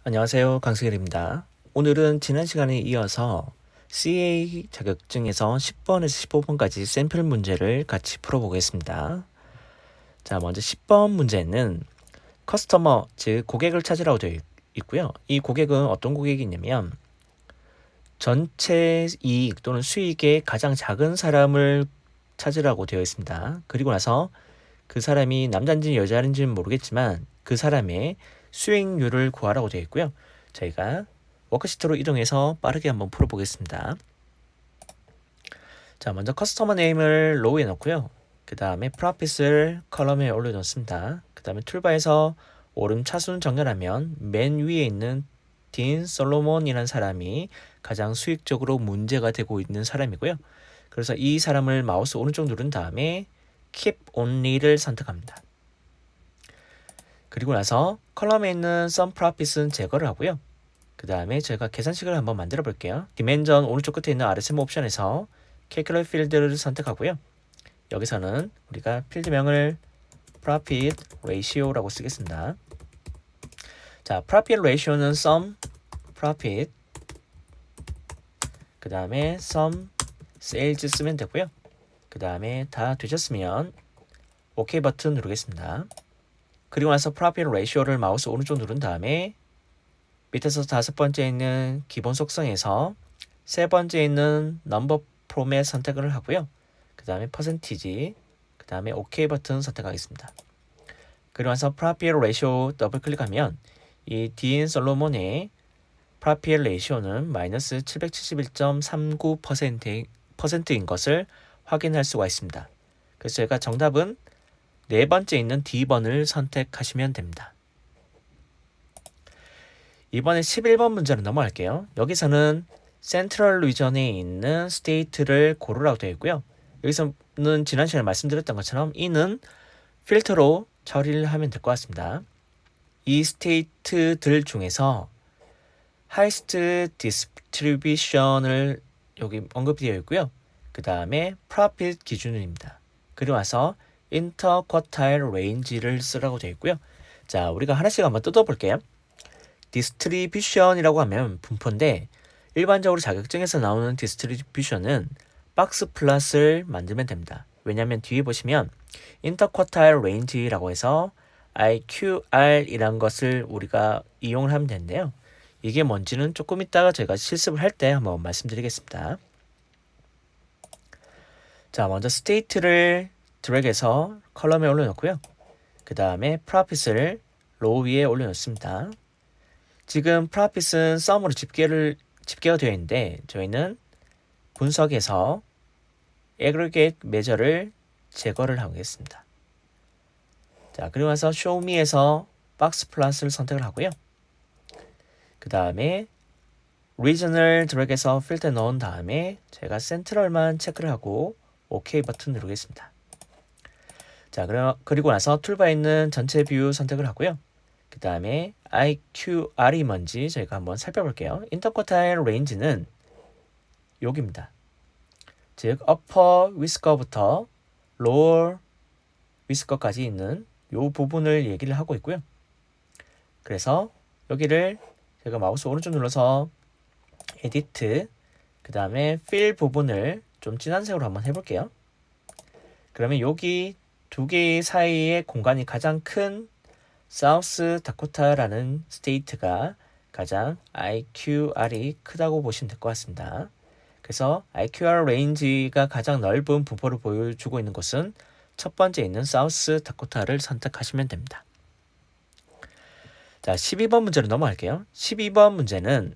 안녕하세요. 강승일입니다. 오늘은 지난 시간에 이어서 CA 자격증에서 10번에서 15번까지 샘플 문제를 같이 풀어보겠습니다. 자, 먼저 10번 문제는 커스터머, 즉 고객을 찾으라고 되어 있고요. 이 고객은 어떤 고객이냐면 전체 이익 또는 수익의 가장 작은 사람을 찾으라고 되어 있습니다. 그리고 나서 그 사람이 남자인지 여자인지는 모르겠지만 그 사람의 수익률을 구하라고 되어 있고요. 저희가 워크시트로 이동해서 빠르게 한번 풀어보겠습니다. 자, 먼저 커스터머 네임을 로우에 넣고요. 그 다음에 프로핏을 컬럼에 올려놓습니다. 그 다음에 툴바에서 오름 차순 정렬하면 맨 위에 있는 딘 솔로몬이라는 사람이 가장 수익적으로 문제가 되고 있는 사람이고요. 그래서 이 사람을 마우스 오른쪽 누른 다음에 Keep Only를 선택합니다. 그리고 나서 컬럼에 있는 Sum Profit은 제거를 하고요. 그 다음에 저희가 계산식을 한번 만들어 볼게요. 디멘전 오른쪽 끝에 있는 RSM 옵션에서 Calculate 필드를 선택하고요. 여기서는 우리가 필드명을 Profit Ratio라고 쓰겠습니다. 자, Profit Ratio는 Sum Profit 그 다음에 Sum Sales 쓰면 되고요. 그 다음에 다 되셨으면 OK 버튼 누르겠습니다. 그리고 나서 Profit Ratio를 마우스 오른쪽 누른 다음에 밑에서 5번째 있는 기본 속성에서 3번째 있는 Number Format 선택을 하고요. 그 다음에 퍼센티지, 그 다음에 OK 버튼 선택하겠습니다. 그리고 나서 Profit Ratio 더블 클릭하면 이 디인 솔로몬의 Profit Ratio는 마이너스 771.39%인 것을 확인할 수가 있습니다. 그래서 제가 정답은 네 번째 있는 D번을 선택하시면 됩니다. 이번에 11번 문제로 넘어갈게요. 여기서는 센트럴 리전에 있는 스테이트를 고르라고 되어 있고요. 여기서는 지난 시간에 말씀드렸던 것처럼 이는 필터로 처리를 하면 될 것 같습니다. 이 스테이트들 중에서 하이스트 디스트리뷰션을 여기 언급되어 있고요. 그 다음에 프로핏 기준입니다. 그리고 나서 인터쿼타일 레인지를 쓰라고 되어 있고요. 자, 우리가 하나씩 한번 뜯어볼게요. 디스트리뷰션이라고 하면 분포인데 일반적으로 자격증에서 나오는 디스트리뷰션은 박스 플랫을 만들면 됩니다. 왜냐하면 뒤에 보시면 인터쿼타일 레인지라고 해서 IQR이란 것을 우리가 이용을 하면 되는데요. 이게 뭔지는 조금 이따가 제가 실습을 할 때 한번 말씀드리겠습니다. 자, 먼저 스테이트를 드래그해서 컬럼에 올려놓고요. 그 다음에 프로핏을 로우 위에 올려놓습니다. 지금 프로핏은 썸으로 집계가 되어 있는데 저희는 분석에서 aggregate measure를 제거를 하겠습니다. 자, 그리고 나서 show me에서 box plot을 선택을 하고요. 그 다음에 region을 드래그해서 필터에 넣은 다음에 제가 센트럴만 체크를 하고 OK 버튼 누르겠습니다. 자, 그리고 나서 툴바에 있는 전체 뷰 선택을 하고요. 그 다음에 IQR이 뭔지 저희가 한번 살펴볼게요. 인터쿼타일 레인지는 여기입니다. 즉 upper whisker부터 lower whisker까지 있는 이 부분을 얘기를 하고 있고요. 그래서 여기를 제가 마우스 오른쪽 눌러서 edit 그 다음에 fill 부분을 좀 진한 색으로 한번 해볼게요. 그러면 여기 두 개 사이의 공간이 가장 큰 사우스 다코타라는 스테이트가 가장 IQR이 크다고 보시면 될 것 같습니다. 그래서 IQR 레인지가 가장 넓은 분포를 보여주고 있는 곳은 첫 번째 있는 사우스 다코타를 선택하시면 됩니다. 자, 12번 문제로 넘어갈게요. 12번 문제는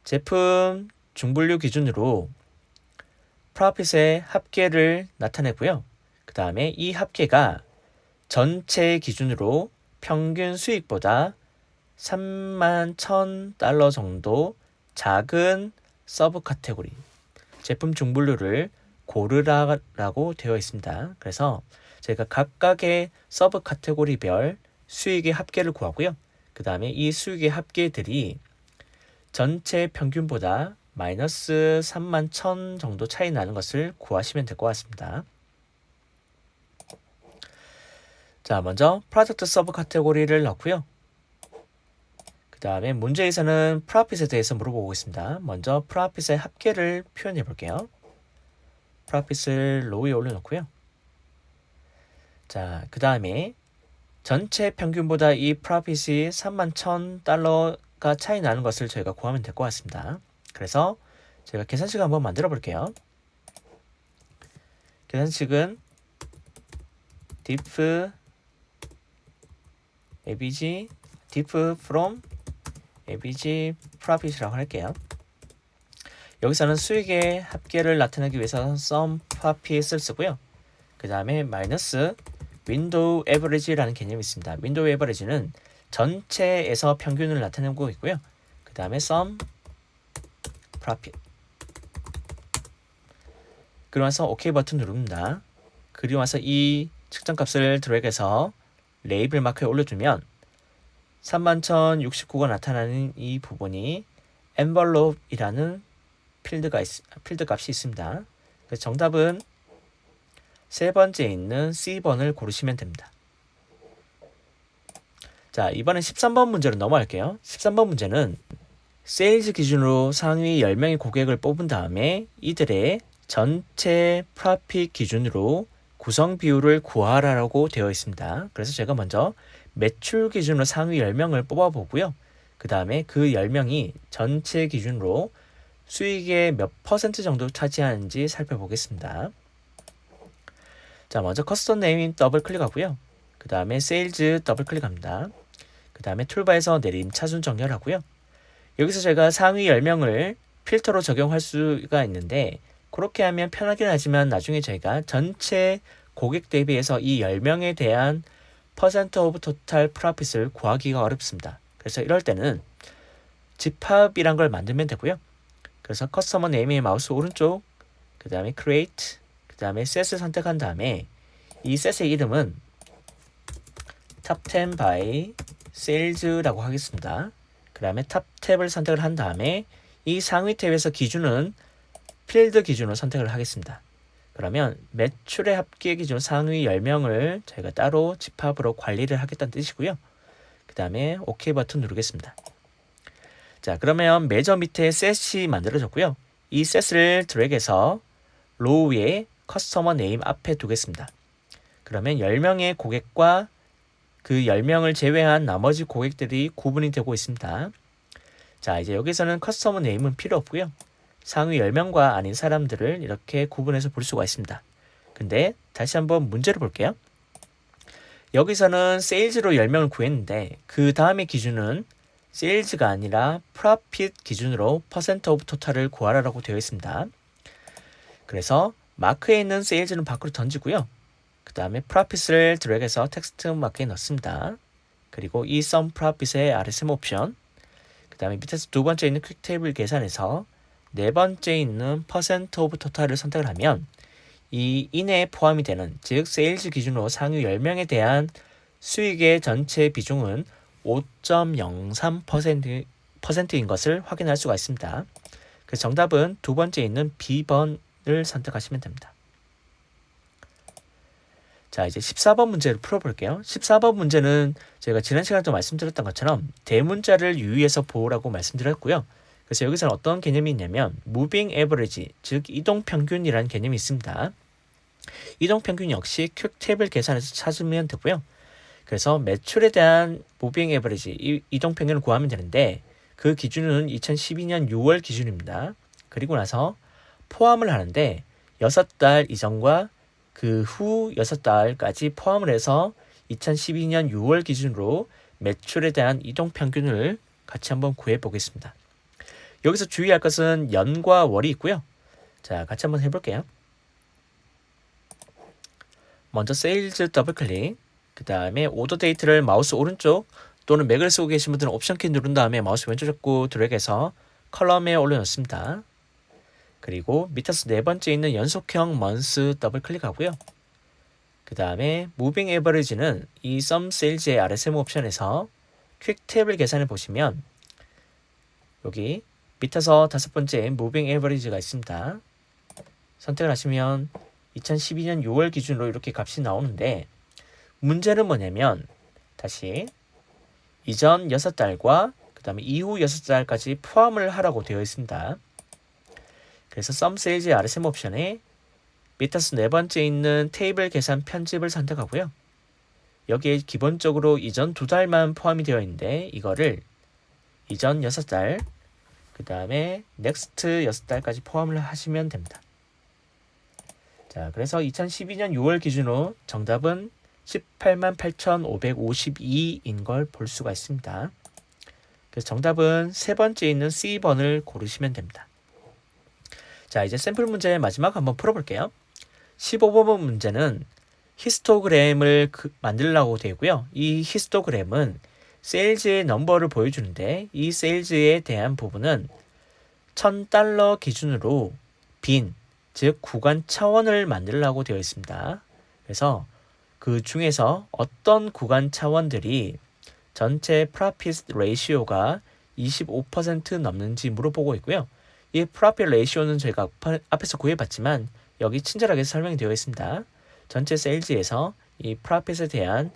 제품 중분류 기준으로 프로핏의 합계를 나타내고요. 그 다음에 이 합계가 전체 기준으로 평균 수익보다 31,000달러 정도 작은 서브 카테고리 제품 중분류를 고르라고 되어 있습니다. 그래서 제가 각각의 서브 카테고리별 수익의 합계를 구하고요. 그 다음에 이 수익의 합계들이 전체 평균보다 마이너스 31,000 정도 차이 나는 것을 구하시면 될 것 같습니다. 자, 먼저 프로덕트 서브 카테고리를 넣고요. 그 다음에 문제에서는 프로핏에 대해서 물어보고 있습니다. 먼저 프로핏의 합계를 표현해 볼게요. 프로핏을 로우에 올려놓고요. 자, 그 다음에 전체 평균보다 이 프로핏이 31,000달러가 차이 나는 것을 저희가 구하면 될 것 같습니다. 그래서 제가 계산식을 한번 만들어 볼게요. 계산식은 diff average diff from average profit이라고 할게요. 여기서는 수익의 합계를 나타내기 위해서 sum profit을 쓰고요. 그 다음에 마이너스 window average라는 개념이 있습니다. window average는 전체에서 평균을 나타내고 있고요. 그 다음에 sum profit. 그리고 나서 OK 버튼 누릅니다. 그리고 나서 이 측정값을 드래그해서 레이블 마크에 올려주면 31,069가 나타나는 이 부분이 envelope이라는 필드 값이 있습니다. 그래서 정답은 세 번째에 있는 C번을 고르시면 됩니다. 자, 이번엔 13번 문제로 넘어갈게요. 13번 문제는 세일즈 기준으로 상위 10명의 고객을 뽑은 다음에 이들의 전체 프로핏 기준으로 구성 비율을 구하라고 되어 있습니다. 그래서 제가 먼저 매출 기준으로 상위 10명을 뽑아보고요. 그 다음에 그 10명이 전체 기준으로 수익의 몇 퍼센트 정도 차지하는지 살펴보겠습니다. 자, 먼저 커스텀 네임 더블 클릭하고요. 그 다음에 세일즈 더블 클릭합니다. 그 다음에 툴바에서 내림 차순 정렬하고요. 여기서 제가 상위 10명을 필터로 적용할 수가 있는데 그렇게 하면 편하긴 하지만 나중에 저희가 전체 고객 대비해서 이 10명에 대한 퍼센트 오브 토탈 프로핏을 구하기가 어렵습니다. 그래서 이럴 때는 집합이란 걸 만들면 되고요. 그래서 커스터머 네임의 마우스 오른쪽, 그 다음에 create, 그 다음에 set을 선택한 다음에 이 set의 이름은 top 10 by sales라고 하겠습니다. 그 다음에 top 탭을 선택을 한 다음에 이 상위 탭에서 기준은 필드 기준으로 선택을 하겠습니다. 그러면 매출의 합계 기준 상위 10명을 저희가 따로 집합으로 관리를 하겠다는 뜻이고요. 그 다음에 OK 버튼 누르겠습니다. 자, 그러면 매저 밑에 셋이 만들어졌고요. 이 셋을 드래그해서 로우에 커스터머 네임 앞에 두겠습니다. 그러면 10명의 고객과 그 10명을 제외한 나머지 고객들이 구분이 되고 있습니다. 자, 이제 여기서는 커스터머 네임은 필요 없고요. 상위 10명과 아닌 사람들을 이렇게 구분해서 볼 수가 있습니다. 근데 다시 한번 문제를 볼게요. 여기서는 세일즈로 10명을 구했는데 그 다음의 기준은 세일즈가 아니라 프로핏 기준으로 퍼센트 오브 토탈을 구하라고 되어 있습니다. 그래서 마크에 있는 세일즈는 밖으로 던지고요. 그 다음에 프로핏을 드래그해서 텍스트 마크에 넣습니다. 그리고 이 sum 프로핏의 RSM 옵션, 그 다음에 밑에서 두 번째 있는 퀵 테이블 계산에서 네 번째 있는 퍼센트 오브 토탈을 선택을 하면 이 인에 포함이 되는, 즉 세일즈 기준으로 상위 10명에 대한 수익의 전체 비중은 5.03%인 것을 확인할 수가 있습니다. 그래서 정답은 두 번째 있는 B번을 선택하시면 됩니다. 자, 이제 14번 문제를 풀어볼게요. 14번 문제는 제가 지난 시간에도 말씀드렸던 것처럼 대문자를 유의해서 보라고 말씀드렸고요. 그래서 여기서는 어떤 개념이 있냐면 Moving Average, 즉 이동평균이라는 개념이 있습니다. 이동평균 역시 퀵 탭을 계산해서 찾으면 되고요. 그래서 매출에 대한 Moving Average, 이동평균을 구하면 되는데 그 기준은 2012년 6월 기준입니다. 그리고 나서 포함을 하는데 6달 이전과 그 후 6달까지 포함을 해서 2012년 6월 기준으로 매출에 대한 이동평균을 같이 한번 구해 보겠습니다. 여기서 주의할 것은 연과 월이 있고요. 자, 같이 한번 해볼게요. 먼저 세일즈 더블 클릭, 그 다음에 오더 데이트를 마우스 오른쪽 또는 맥을 쓰고 계신 분들은 옵션 키 누른 다음에 마우스 왼쪽 잡고 드래그해서 컬럼에 올려놓습니다. 그리고 밑에서 네 번째 있는 연속형 month 더블 클릭하고요. 그 다음에 Moving Average는 이 Sum Sales의 RSM 옵션에서 퀵 탭을 계산해 보시면 여기 밑에서 다섯 번째 Moving Average가 있습니다. 선택을 하시면 2012년 6월 기준으로 이렇게 값이 나오는데 문제는 뭐냐면 다시 이전 6달과 그 다음에 이후 6달까지 포함을 하라고 되어 있습니다. 그래서 Sum Sales의 RSM 옵션에 밑에서 네 번째 있는 테이블 계산 편집을 선택하고요. 여기에 기본적으로 이전 2달만 포함이 되어 있는데 이거를 이전 6달, 그 다음에 next 6달까지 포함을 하시면 됩니다. 자, 그래서 2012년 6월 기준으로 정답은 188,552인 걸 볼 수가 있습니다. 그래서 정답은 세 번째 있는 C번을 고르시면 됩니다. 자, 이제 샘플 문제 마지막 한번 풀어볼게요. 15번 문제는 히스토그램을 만들려고 되고요. 이 히스토그램은 세일즈의 넘버를 보여주는데 이 세일즈에 대한 부분은 $1,000 기준으로 빈, 즉 구간 차원을 만들려고 되어 있습니다. 그래서 그 중에서 어떤 구간 차원들이 전체 프로핏 레이시오가 25% 넘는지 물어보고 있고요. 이 프로핏 레이시오는 저희가 앞에서 구해봤지만 여기 친절하게 설명이 되어 있습니다. 전체 세일즈에서 이 프로핏에 대한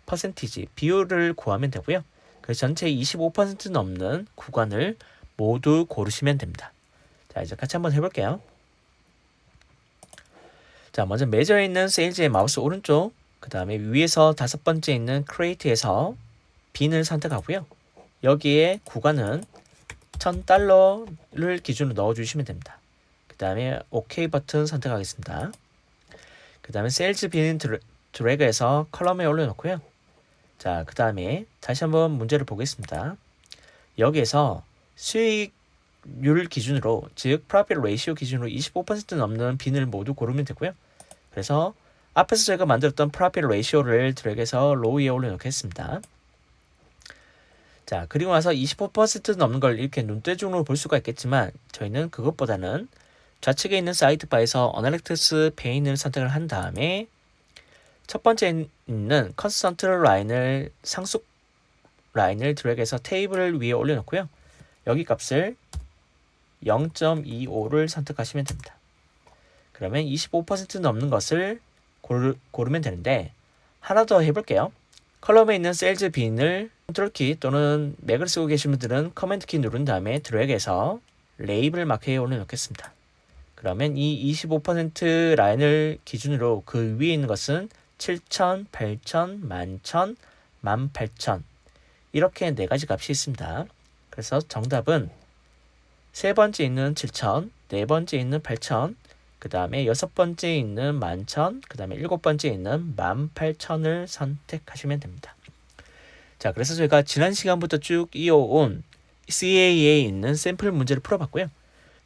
퍼센티지, 비율을 구하면 되고요. 그래서 전체 25% 넘는 구간을 모두 고르시면 됩니다. 자, 이제 같이 한번 해볼게요. 자, 먼저 메저에 있는 세일즈의 마우스 오른쪽, 그 다음에 위에서 다섯 번째 있는 크리에이트에서 빈을 선택하고요. 여기에 구간은 $1,000를 기준으로 넣어주시면 됩니다. 그 다음에 OK 버튼 선택하겠습니다. 그 다음에 세일즈 빈 드래그해서 컬럼에 올려놓고요. 자, 그 다음에 다시 한번 문제를 보겠습니다. 여기에서 수익률 기준으로, 즉 프로핏 레이시오 기준으로 25% 넘는 빈을 모두 고르면 되고요. 그래서 앞에서 저희가 만들었던 프로핏 레이시오를 드래그해서 로우 위에 올려놓겠습니다. 자, 그리고 나서 25% 넘는 걸 이렇게 눈대중으로 볼 수가 있겠지만 저희는 그것보다는 좌측에 있는 사이드 바에서 어널리틱스 페인을 선택을 한 다음에 첫 번째 있는 컨스턴트 라인을 상속 라인을 드래그해서 테이블 위에 올려놓고요. 여기 값을 0.25를 선택하시면 됩니다. 그러면 25% 넘는 것을 고르면 되는데 하나 더 해볼게요. 컬럼에 있는 세일즈 빈을 컨트롤 키 또는 맥을 쓰고 계신 분들은 커맨드 키 누른 다음에 드래그해서 레이블 마크에 올려놓겠습니다. 그러면 이 25% 라인을 기준으로 그 위에 있는 것은 7,000, 8,000, 11,000, 18,000 이렇게 네 가지 값이 있습니다. 그래서 정답은 세 번째 있는 7,000, 네 번째 있는 8,000, 그 다음에 여섯 번째 있는 11,000, 그 다음에 일곱 번째 있는 18,000을 선택하시면 됩니다. 자, 그래서 저희가 지난 시간부터 쭉 이어온 CA에 있는 샘플 문제를 풀어봤고요.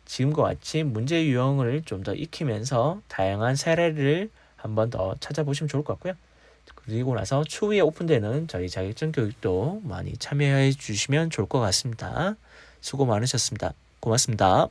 지금과 같이 문제 유형을 좀 더 익히면서 다양한 사례를 한 번 더 찾아보시면 좋을 것 같고요. 그리고 나서 추후에 오픈되는 저희 자격증 교육도 많이 참여해 주시면 좋을 것 같습니다. 수고 많으셨습니다. 고맙습니다.